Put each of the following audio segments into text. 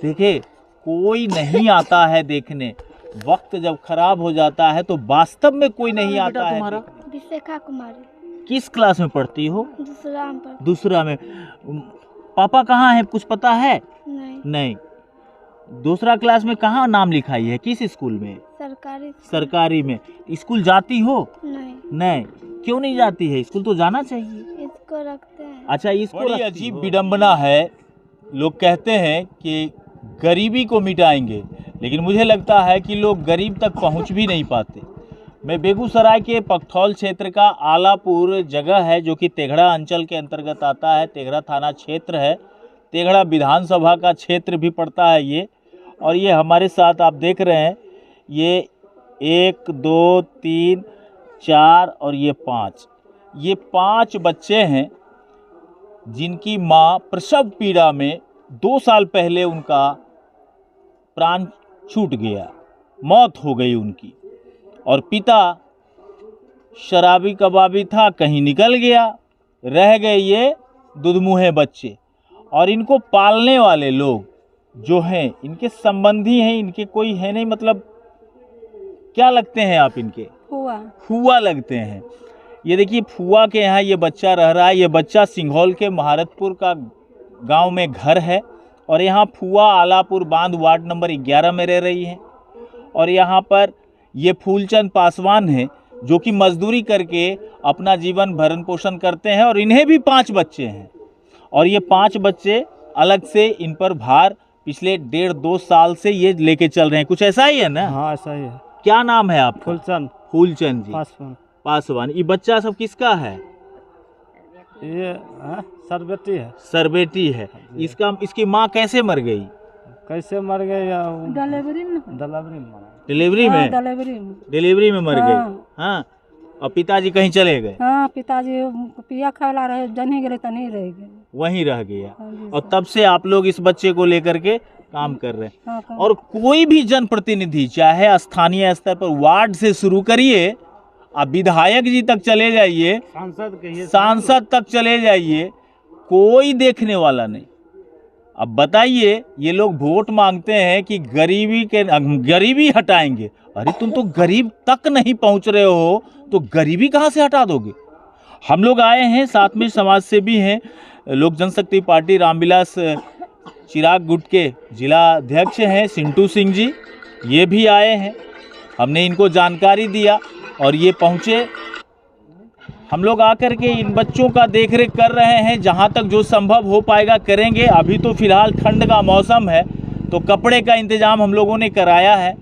देखिए कोई नहीं आता है देखने, वक्त जब खराब हो जाता है तो वास्तव में कोई नहीं आता है देखने। विशाखा कुमारी। किस क्लास में पढ़ती हो? दूसरा में पढ़ती। दूसरा में। पापा कहाँ है, कुछ पता है? नहीं। दूसरा क्लास में कहाँ नाम लिखाई है, किस स्कूल में? सरकारी में। स्कूल जाती हो? नहीं। क्यों नहीं जाती है? स्कूल तो जाना चाहिए। इसको रखते हैं। अच्छा, इसको बड़ी अजीब विडंबना है। लोग कहते हैं कि गरीबी को मिटाएंगे, लेकिन मुझे लगता है कि लोग गरीब तक पहुंच भी नहीं पाते। मैं बेगूसराय के पकथौल क्षेत्र का आलापुर जगह है जो कि तेघड़ा अंचल के अंतर्गत आता है। तेघड़ा थाना क्षेत्र है, तेघड़ा विधानसभा का क्षेत्र भी पड़ता है ये। और ये हमारे साथ आप देख रहे हैं, ये 1 2 3 4 और ये 5 बच्चे हैं जिनकी माँ प्रसव पीड़ा में 2 साल पहले उनका प्राण छूट गया, मौत हो गई उनकी। और पिता शराबी कबाबी था, कहीं निकल गया, रह गए ये दुधमुहे बच्चे। और इनको पालने वाले लोग जो हैं, इनके संबंधी हैं, इनके कोई है नहीं, मतलब क्या लगते हैं आप इनके? फुआ लगते हैं। ये देखिए फुआ के यहाँ ये बच्चा रह रहा है। ये बच्चा सिंघौल के महारतपुर का गांव में घर है और यहाँ फुआ आलापुर बांध वार्ड नंबर 11 में रह रही हैं। और यहाँ पर ये फूलचंद पासवान हैं जो कि मजदूरी करके अपना जीवन भरण पोषण करते हैं। और इन्हें भी 5 बच्चे हैं और ये 5 बच्चे अलग से इन पर भार पिछले 1.5-2 साल से ये लेके चल रहे हैं। कुछ ऐसा ही है ना? हाँ ऐसा ही है। क्या नाम है आपका? फूलचंद जी पासवान। ये बच्चा सब किसका है? ये सरबेटी है। सरबेटी है। इसकी माँ कैसे मर गई? कैसे मर गई? डिलीवरी में मर गई। हाँ। और पिताजी कहीं चले गए? हाँ, पिताजी पिया खा रहे, जन गए तो नहीं रह गए, वहीं रह गया। और तब से आप लोग इस बच्चे को लेकर के काम कर रहे हैं। हाँ, और कोई भी जनप्रतिनिधि, चाहे स्थानीय स्तर पर, वार्ड से शुरू करिए, आप विधायक जी तक चले जाइए, सांसद तक चले जाइए, कोई देखने वाला नहीं। अब बताइए, ये लोग वोट मांगते हैं कि गरीबी हटाएंगे। अरे तुम तो गरीब तक नहीं पहुंच रहे हो तो गरीबी कहां से हटा दोगे? हम लोग आए हैं, साथ में समाज सेवी हैं, लोक जनशक्ति पार्टी रामविलास चिराग गुट के जिला अध्यक्ष हैं सिंटू सिंह जी, ये भी आए हैं। हमने इनको जानकारी दिया और ये पहुँचे। हम लोग आकर के इन बच्चों का देखरेख कर रहे हैं, जहाँ तक जो संभव हो पाएगा करेंगे। अभी तो फिलहाल ठंड का मौसम है तो कपड़े का इंतजाम हम लोगों ने कराया है।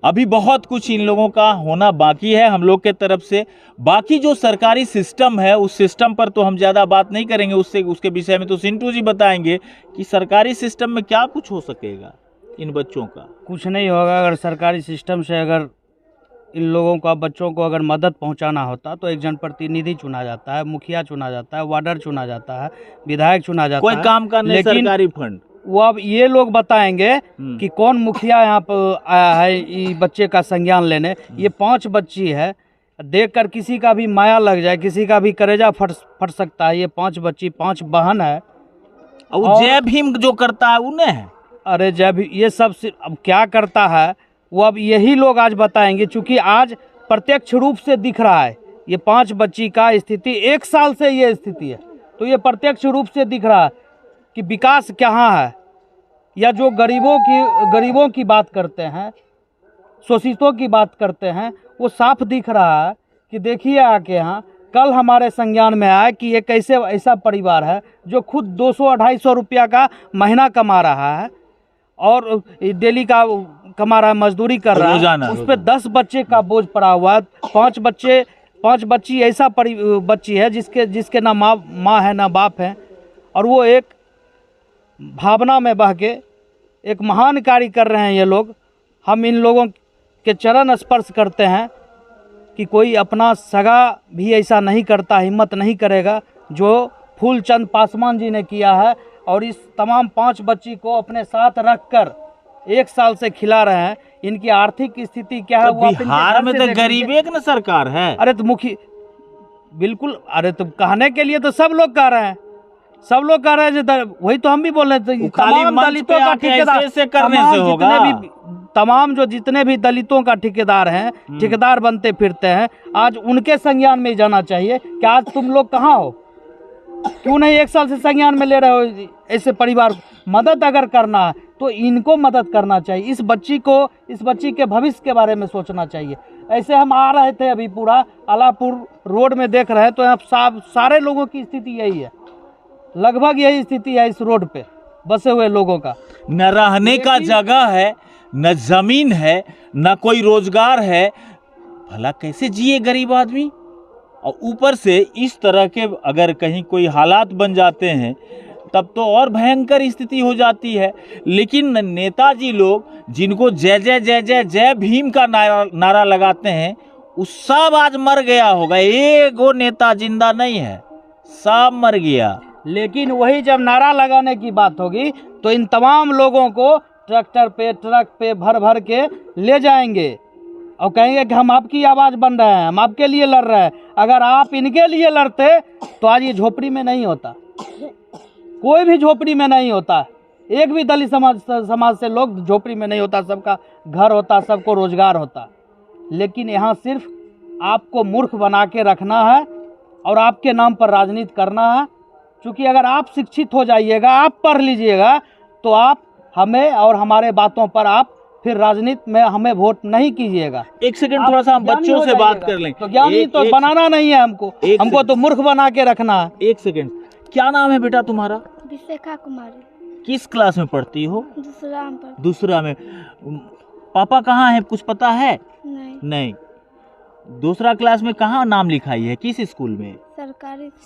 अभी बहुत कुछ इन लोगों का होना बाकी है हम लोग के तरफ से। बाकी जो सरकारी सिस्टम है उस सिस्टम पर तो हम ज़्यादा बात नहीं करेंगे, उसके विषय में तो सिंटू जी बताएंगे कि सरकारी सिस्टम में क्या कुछ हो सकेगा इन बच्चों का। कुछ नहीं होगा। अगर सरकारी सिस्टम से अगर इन लोगों का, बच्चों को अगर मदद पहुंचाना होता तो एक जनप्रतिनिधि चुना जाता है, मुखिया चुना जाता है, वार्डर चुना जाता है, विधायक चुना जाता है। कोई काम करने, लेकिन सरकारी फंड वो अब ये लोग बताएंगे कि कौन मुखिया यहाँ पर आया है ये बच्चे का संज्ञान लेने। ये 5 बच्ची है, देखकर किसी का भी माया लग जाए, किसी का भी कलेजा फट सकता है। ये 5 बच्ची, 5 बहन है। और जय भीम जो करता है उन्हें है। अरे जय भीम ये सब अब क्या करता है वो अब यही लोग आज बताएंगे, क्योंकि आज प्रत्यक्ष रूप से दिख रहा है ये 5 बच्ची का स्थिति। 1 साल से ये स्थिति है तो ये प्रत्यक्ष रूप से दिख रहा है कि विकास कहाँ है। या जो गरीबों की बात करते हैं, शोषितों की बात करते हैं, वो साफ दिख रहा है कि देखिए आके यहाँ कल हमारे संज्ञान में आया कि एक ऐसा परिवार है जो खुद 200-250 रुपया का महीना कमा रहा है और डेली का कमा रहा है, मजदूरी कर रहा है। उस पर 10 बच्चे का बोझ पड़ा हुआ है। 5 बच्ची ऐसा बच्ची है जिसके ना माँ है ना बाप है। और वो एक भावना में बह के एक महान कार्य कर रहे हैं ये लोग। हम इन लोगों के चरण स्पर्श करते हैं कि कोई अपना सगा भी ऐसा नहीं करता, हिम्मत नहीं करेगा जो फूलचंद पासवान जी ने किया है। और इस तमाम 5 बच्ची को अपने साथ रखकर 1 साल से खिला रहे हैं। इनकी आर्थिक स्थिति क्या है? तो बिहार में तो गरीब एक न सरकार है। अरे तो बिल्कुल, अरे तो कहने के लिए तो सब लोग कह रहे हैं सब लोग कह रहे हैं वही तो हम भी बोल रहे थे, वो खाली तमाम मंच दलितों पे का आके ठेकेदार, ऐसे करने तमाम से होगा। तमाम जो जितने भी दलितों का ठेकेदार हैं, ठेकेदार बनते फिरते हैं, आज उनके संज्ञान में ही जाना चाहिए कि आज तुम लोग कहाँ हो, क्यों नहीं 1 साल से संज्ञान में ले रहे हो ऐसे परिवार को। मदद अगर करना है तो इनको मदद करना चाहिए, इस बच्ची के भविष्य के बारे में सोचना चाहिए। ऐसे हम आ रहे थे अभी पूरा अलापुर रोड में देख रहे हैं तो यहाँ सारे लोगों की स्थिति यही है, लगभग यही स्थिति है इस रोड पे बसे हुए लोगों का। न रहने का जगह है, न जमीन है, न कोई रोजगार है, भला कैसे जिए गरीब आदमी। और ऊपर से इस तरह के अगर कहीं कोई हालात बन जाते हैं तब तो और भयंकर स्थिति हो जाती है। लेकिन नेताजी लोग जिनको जय जय जय जय जय भीम का नारा लगाते हैं, उस सब आज मर गया होगा, एगो नेता जिंदा नहीं है, सब मर गया। लेकिन वही जब नारा लगाने की बात होगी तो इन तमाम लोगों को ट्रैक्टर पे ट्रक पे भर भर के ले जाएंगे और कहेंगे कि हम आपकी आवाज़ बन रहे हैं, हम आपके लिए लड़ रहे हैं। अगर आप इनके लिए लड़ते तो आज ये झोपड़ी में नहीं होता, कोई भी झोपड़ी में नहीं होता, एक भी दलित समाज से लोग झोपड़ी में नहीं होता, सबका घर होता, सबको रोजगार होता। लेकिन यहाँ सिर्फ आपको मूर्ख बना के रखना है और आपके नाम पर राजनीति करना है। क्योंकि अगर आप शिक्षित हो जाइएगा, आप पढ़ लीजिएगा तो आप हमें और हमारे बातों पर आप फिर राजनीति में हमें वोट नहीं कीजिएगा। एक सेकंड थोड़ा सा हम बच्चों से बात कर लें। तो ज्ञानी तो बनाना नहीं है हमको तो मूर्ख बना के रखना है। एक सेकंड, क्या नाम है बेटा तुम्हारा? विशाखा कुमारी। किस क्लास में पढ़ती हो? दूसरा में। पापा कहाँ है, कुछ पता है? नहीं। दूसरा क्लास में कहाँ नाम लिखाई है, किस स्कूल में?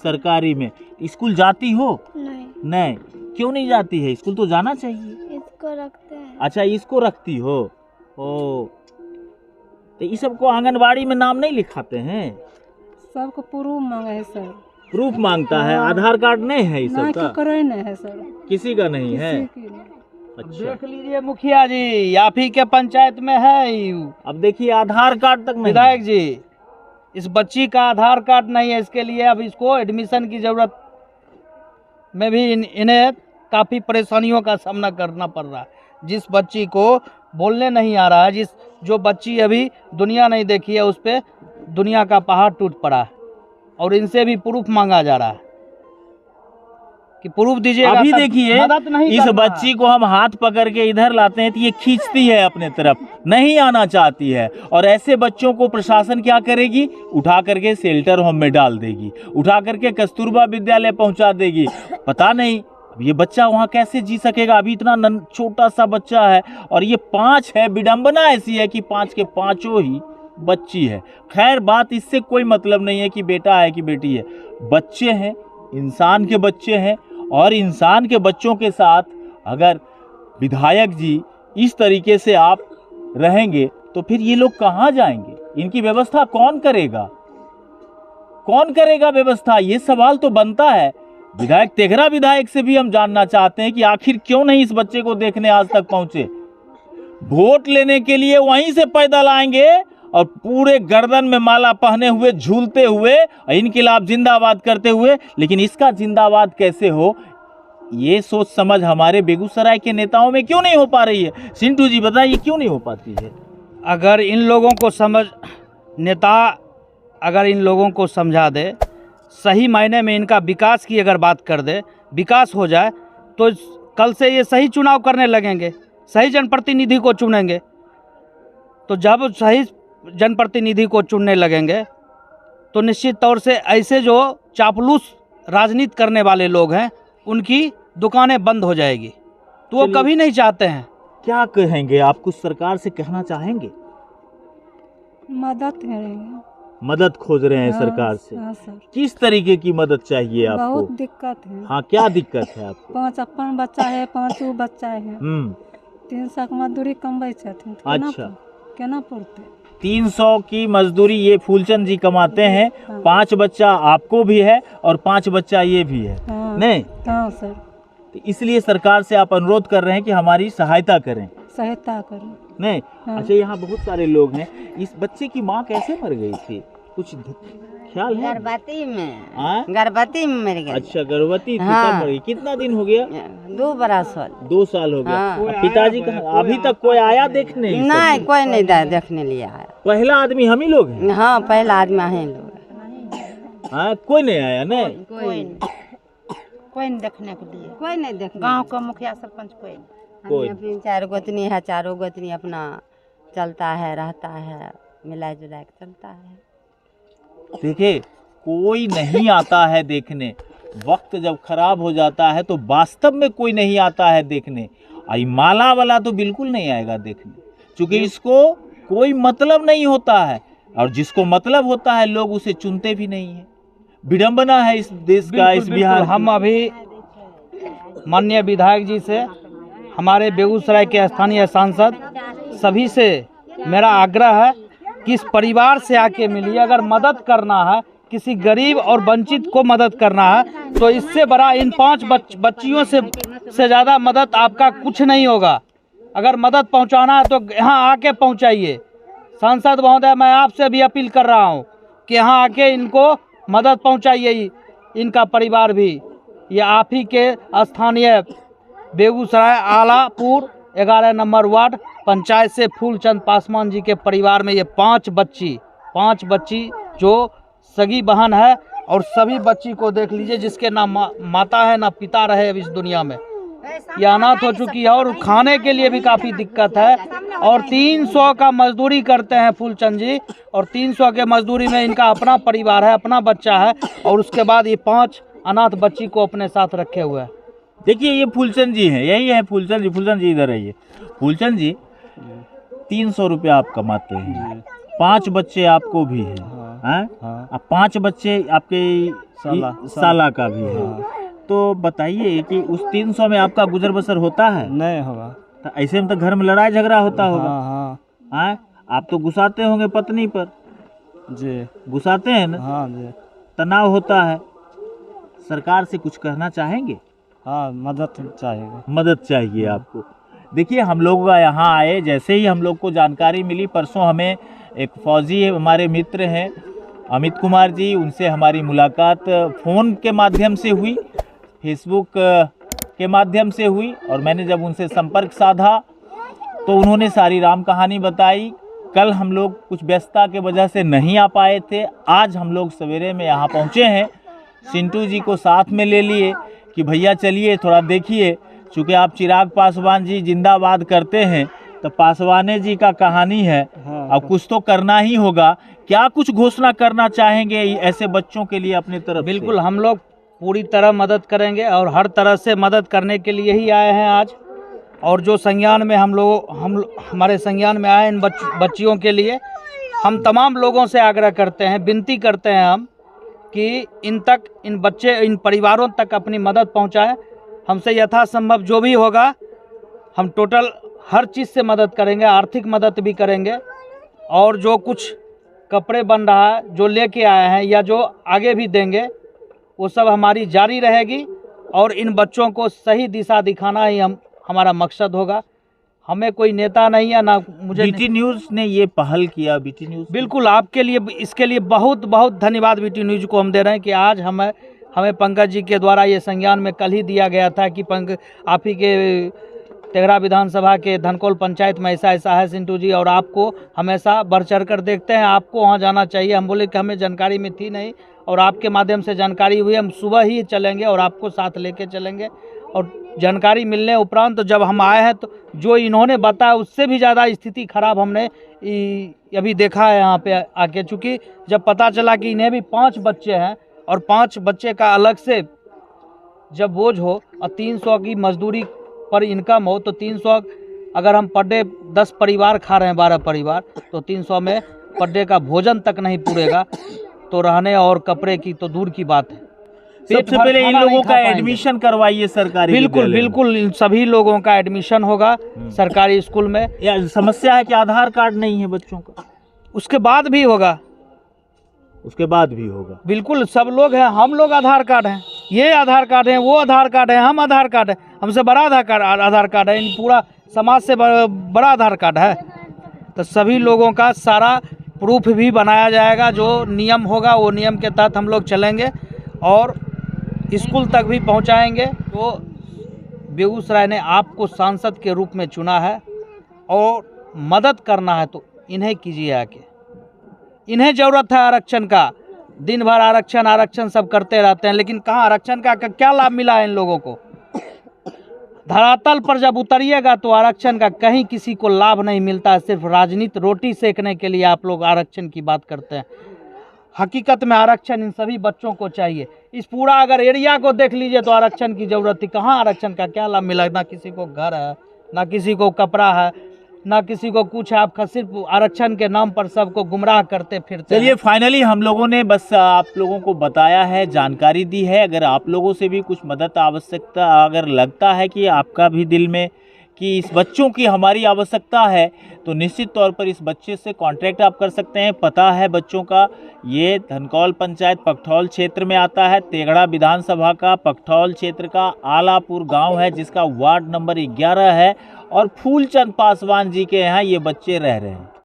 सरकारी में। स्कूल जाती हो? नहीं। क्यों नहीं जाती है? स्कूल तो जाना चाहिए। इसको रखते हैं। अच्छा, इसको रखती हो। ओ, तो इस सबको आंगनबाड़ी में नाम नहीं लिखाते हैं? सबको प्रूफ मांगा है सर। प्रूफ मांगता है? आधार कार्ड नहीं है इस सब का? नहीं है सर, किसी का नहीं है। अच्छा, देख लीजिए मुखिया जी, आप ही के पंचायत में है। अब देखिए आधार कार्ड तक नहीं। विधायक जी, इस बच्ची का आधार कार्ड नहीं है, इसके लिए अब इसको एडमिशन की जरूरत में भी इन्हें काफ़ी परेशानियों का सामना करना पड़ रहा है। जिस बच्ची को बोलने नहीं आ रहा है, जो बच्ची अभी दुनिया नहीं देखी है, उस पर दुनिया का पहाड़ टूट पड़ा है और इनसे भी प्रूफ मांगा जा रहा है कि प्रूफ दीजिएगा। अभी देखिए इस बच्ची को हम हाथ पकड़ के इधर लाते हैं तो ये खींचती है अपने तरफ, नहीं आना चाहती है। और ऐसे बच्चों को प्रशासन क्या करेगी? उठा करके शेल्टर होम में डाल देगी, उठा करके कस्तूरबा विद्यालय पहुंचा देगी। पता नहीं ये बच्चा वहाँ कैसे जी सकेगा। अभी इतना छोटा सा बच्चा है और ये 5 है। विडंबना ऐसी है कि 5 के 5 ही बच्ची है। खैर, बात इससे कोई मतलब नहीं है कि बेटा है कि बेटी है। बच्चे हैं, इंसान के बच्चे हैं। और इंसान के बच्चों के साथ अगर विधायक जी इस तरीके से आप रहेंगे तो फिर ये लोग कहाँ जाएंगे? इनकी व्यवस्था कौन करेगा? कौन करेगा व्यवस्था? ये सवाल तो बनता है। विधायक तेघरा विधायक से भी हम जानना चाहते हैं कि आखिर क्यों नहीं इस बच्चे को देखने आज तक पहुंचे। वोट लेने के लिए वहीं से पैदल आएंगे और पूरे गर्दन में माला पहने हुए, झूलते हुए, इनकलाब जिंदाबाद करते हुए। लेकिन इसका जिंदाबाद कैसे हो, ये सोच समझ हमारे बेगूसराय के नेताओं में क्यों नहीं हो पा रही है? सिंटू जी बताइए, क्यों नहीं हो पाती है? अगर इन लोगों को समझा दे, सही मायने में इनका विकास की अगर बात कर दे, विकास हो जाए तो कल से ये सही चुनाव करने लगेंगे, सही जनप्रतिनिधि को चुनेंगे। तो जब सही जनप्रतिनिधि को चुनने लगेंगे तो निश्चित तौर से ऐसे जो चापलूस राजनीति करने वाले लोग हैं उनकी दुकानें बंद हो जाएगी। तो वो कभी नहीं चाहते हैं। क्या कहेंगे आप? कुछ सरकार से कहना चाहेंगे? मदद करेंगे, मदद खोज रहे हैं सरकार से। हाँ सर। किस तरीके की मदद चाहिए आपको? बहुत दिक्कत है। हाँ, क्या दिक्कत है आपको? 5 अपन बच्चा है, 5 बच्चा है। 300 की मजदूरी कमबै छथिन। अच्छा, केना पड़ते? 300 की मजदूरी ये फूलचंद जी कमाते हैं। हाँ। 5 बच्चा आपको भी है और 5 बच्चा ये भी है। हाँ। नहीं? हाँ सर। तो इसलिए सरकार से आप अनुरोध कर रहे हैं कि हमारी सहायता करें। सहायता करें। नहीं? हाँ। अच्छा, यहाँ बहुत सारे लोग हैं। इस बच्चे की माँ कैसे मर गई थी? कुछ ख्याल है? गर्भवती में हाँ? गर्भवती में मर गई। अच्छा, गर्भवती थी हाँ। तब मरी। कितना दिन हो गया? 2 बरस हो। 2 साल हो गया। हाँ। पिताजी का अभी तक कोई आया देखने? ये सब? नहीं, कोई नहीं देखने लिया है। पहला आदमी हम ही लोग हैं। हाँ, पहला आदमी है लोग। हाँ, कोई नहीं आया नहीं। कोई नहीं देखने के लिए, कोई नहीं देखने। गांव का मुखिया सरपंच कोई कोई अपनी 4 गोतनी है, 4 गोतनी अपना चलता है, रहता है, मिला जुला के चलता है। देखिए, कोई नहीं आता है देखने। वक्त जब खराब हो जाता है तो वास्तव में कोई नहीं आता है देखने। आई माला वाला तो बिल्कुल नहीं आएगा देखने, क्योंकि इसको कोई मतलब नहीं होता है, और जिसको मतलब होता है लोग उसे चुनते भी नहीं है। विडंबना है इस देश का, इस बिहार। हम अभी माननीय विधायक जी से, हमारे बेगूसराय के स्थानीय सांसद सभी से मेरा आग्रह है कि इस परिवार से आके मिलिए। अगर मदद करना है, किसी गरीब और वंचित को मदद करना है, तो इससे बड़ा इन 5 बच्चियों से ज़्यादा मदद आपका कुछ नहीं होगा। अगर मदद पहुंचाना है तो यहाँ आके पहुंचाइए। सांसद महोदय, मैं आपसे भी अपील कर रहा हूँ कि यहाँ आके इनको मदद पहुंचाइए। इनका परिवार भी, ये आप ही के स्थानीय बेगूसराय आलापुर 11 नंबर वार्ड पंचायत से फूलचंद पासवान जी के परिवार में ये 5 बच्ची जो सगी बहन है, और सभी बच्ची को देख लीजिए जिसके ना माता है ना पिता रहे अब इस दुनिया में। ये अनाथ हो चुकी है और खाने के लिए भी काफ़ी दिक्कत है। और 300 का मजदूरी करते हैं फूलचंद जी, और 300 के मजदूरी में इनका अपना परिवार है, अपना बच्चा है, और उसके बाद ये 5 अनाथ बच्ची को अपने साथ रखे हुए हैं। देखिए, ये फूलचंद जी हैं, यही है फूलचंद जी। फूलचंद जी इधर आइए। फूलचंद जी, 300 रुपया आप कमाते हैं, 5 बच्चे आपको भी हैं, हाँ? अब 5 बच्चे आपके साला का भी है। तो बताइए कि उस 300 में आपका गुजर बसर होता है? नहीं होगा। तो ऐसे में तो घर में लड़ाई झगड़ा होता होगा। हाँ हाँ, आप तो गुस्साते होंगे पत्नी पर जी। गुस्साते हैं ना? हाँ जी। तनाव होता है। सरकार से कुछ कहना चाहेंगे? हाँ, मदद चाहिए। मदद चाहिए आपको। देखिए, हम लोग यहाँ आए, जैसे ही हम लोग को जानकारी मिली, परसों हमें एक फौजी हमारे मित्र हैं अमित कुमार जी, उनसे हमारी मुलाकात फ़ोन के माध्यम से हुई, फेसबुक के माध्यम से हुई, और मैंने जब उनसे संपर्क साधा तो उन्होंने सारी राम कहानी बताई। कल हम लोग कुछ व्यस्तता के वजह से नहीं आ पाए थे। आज हम लोग सवेरे में यहाँ पहुँचे हैं। सिंटू जी को साथ में ले लिए कि भैया चलिए थोड़ा देखिए, चूँकि आप चिराग पासवान जी जिंदाबाद करते हैं, तो पासवाने जी का कहानी है। अब कुछ तो करना ही होगा। क्या कुछ घोषणा करना चाहेंगे ऐसे बच्चों के लिए अपने तरफ? बिल्कुल, हम लोग पूरी तरह मदद करेंगे और हर तरह से मदद करने के लिए ही आए हैं आज। और जो संज्ञान में हमारे संज्ञान में आए इन बच्चियों के लिए, हम तमाम लोगों से आग्रह करते हैं, विनती करते हैं हम कि इन परिवारों तक अपनी मदद पहुंचाएं। हमसे यथासंभव जो भी होगा हम टोटल हर चीज़ से मदद करेंगे, आर्थिक मदद भी करेंगे, और जो कुछ कपड़े बन रहा है जो लेके आए हैं या जो आगे भी देंगे वो सब हमारी जारी रहेगी। और इन बच्चों को सही दिशा दिखाना ही हमारा मकसद होगा। हमें कोई नेता नहीं है ना मुझे। बीटी न्यूज़ ने ये पहल किया। बीटी न्यूज़, बिल्कुल, आपके लिए इसके लिए बहुत बहुत धन्यवाद बीटी न्यूज़ को हम दे रहे हैं कि आज हमें पंकज जी के द्वारा ये संज्ञान में कल ही दिया गया था कि आप ही के तेघरा विधानसभा के धनकौल पंचायत में ऐसा है सिंटू जी, और आपको हमेशा बढ़ चढ़ कर देखते हैं, आपको वहाँ जाना चाहिए। हम बोले कि हमें जानकारी में थी नहीं, और आपके माध्यम से जानकारी हुई। हम सुबह ही चलेंगे और आपको साथ लेके चलेंगे। और जानकारी मिलने उपरांत तो जब हम आए हैं तो जो इन्होंने बताया उससे भी ज़्यादा स्थिति खराब हमने अभी देखा है यहाँ पे आके। चूँकि जब पता चला कि इन्हें भी 5 बच्चे हैं और 5 बच्चे का अलग से जब बोझ हो और 300 की मजदूरी पर इनकम हो, तो 300 अगर हम पर डे 10 परिवार खा रहे हैं, 12 परिवार, तो 300 में पर डे का भोजन तक नहीं पूरेगा, तो रहने और कपड़े की तो दूर की बात है। सबसे पहले इन लोगों का एडमिशन करवाइए सरकारी। बिल्कुल इन सभी लोगों का एडमिशन होगा सरकारी स्कूल में। या समस्या है कि आधार कार्ड नहीं है बच्चों का? उसके बाद भी होगा। बिल्कुल, सब लोग हैं, हम लोग आधार कार्ड हैं, ये आधार कार्ड है, वो आधार कार्ड है, हम आधार कार्ड है, हमसे बड़ा आधार कार्ड है, पूरा समाज से बड़ा आधार कार्ड है। तो सभी लोगों का सारा प्रूफ भी बनाया जाएगा। जो नियम होगा वो नियम के तहत हम लोग चलेंगे और स्कूल तक भी पहुंचाएंगे। तो बेगूसराय ने आपको सांसद के रूप में चुना है और मदद करना है तो इन्हें कीजिए आके। इन्हें ज़रूरत है आरक्षण का। दिन भर आरक्षण आरक्षण सब करते रहते हैं, लेकिन कहाँ आरक्षण का क्या लाभ मिला है इन लोगों को? धरातल पर जब उतरिएगा तो आरक्षण का कहीं किसी को लाभ नहीं मिलता है। सिर्फ राजनीति रोटी सेकने के लिए आप लोग आरक्षण की बात करते हैं। हकीकत में आरक्षण इन सभी बच्चों को चाहिए। इस पूरा अगर एरिया को देख लीजिए तो आरक्षण की ज़रूरत थी। कहाँ आरक्षण का क्या लाभ मिला? ना किसी को घर है, ना किसी को कपड़ा है, ना किसी को कुछ है। आप सिर्फ आरक्षण के नाम पर सबको गुमराह करते फिरते। चलिए, फाइनली हम लोगों ने बस आप लोगों को बताया है, जानकारी दी है। अगर आप लोगों से भी कुछ मदद आवश्यकता अगर लगता है कि आपका भी दिल में कि इस बच्चों की हमारी आवश्यकता है, तो निश्चित तौर पर इस बच्चे से कांटेक्ट आप कर सकते हैं। पता है बच्चों का, ये धनकौल पंचायत पकठौल क्षेत्र में आता है। तेघड़ा विधानसभा का पकठौल क्षेत्र का आलापुर गांव है, जिसका वार्ड नंबर 11 है और फूलचंद पासवान जी के यहाँ ये बच्चे रह रहे हैं।